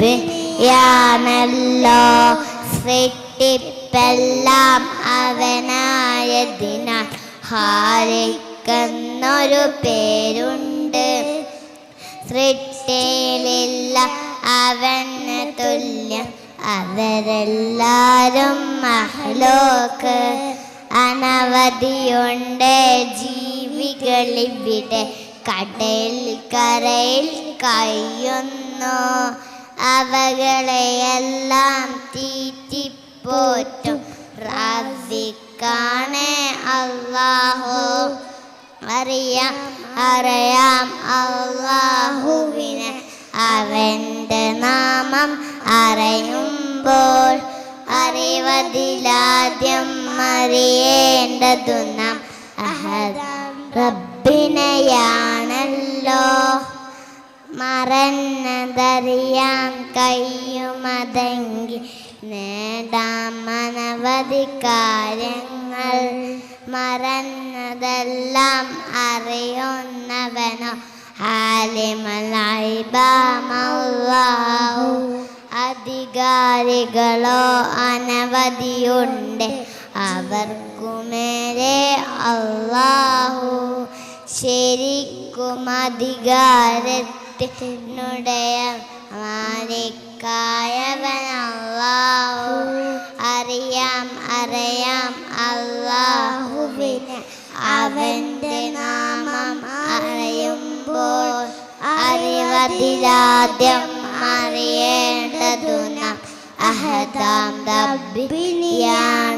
റബ്ബിയാണല്ലോ. സൃഷ്ടിപ്പെല്ലാം അവനായതിനാൽ ഖാലിഖെന്നൊരു പേരുണ്ട്. സൃഷ്ടിയിലില്ല അവന് തുല്യം അവരെല്ലാരും മഹ്ലൂക്ക്. അനവധിയുണ്ട് ജീവികളിവിടെ കടൽ കരയിൽ കഴിയുന്നു. അവകളെയെല്ലാം തീറ്റിപ്പോറ്റും റബ്ബിക്കാണ് അല്ലാഹു. അറിയാം അല്ലാഹുവിനെ അവൻ്റെ നാമം അറിയുമ്പോൾ. അറിവതിലാദ്യം അറിയേണ്ടതു നാം അഹദാം റബ്ബിനെയാണല്ലോ. മറന്നതറിയാൻ കഴിയുമതെങ്കിൽ നേടാം അനവധി കാര്യങ്ങൾ. മറന്നതെല്ലാം അറിയുന്നവനോ ആലിമുൽ ഗൈബല്ലാഹു. അധികാരികളോ അനവധിയുണ്ട് അവർക്കുമേലെ അല്ലാഹു. ശരിക്കും അധികാരത്തിനുടയ മാലിക്കായവൻ അല്ലാഹു. അറിയാം അല്ലാഹുവിനെ അവൻ്റെ നാമം അറിയുമ്പോൾ. അറിവതിലാദ്യം അറിയേണ്ടതു നാം അഹദാം റബ്ബിനെയാണല്ലോ.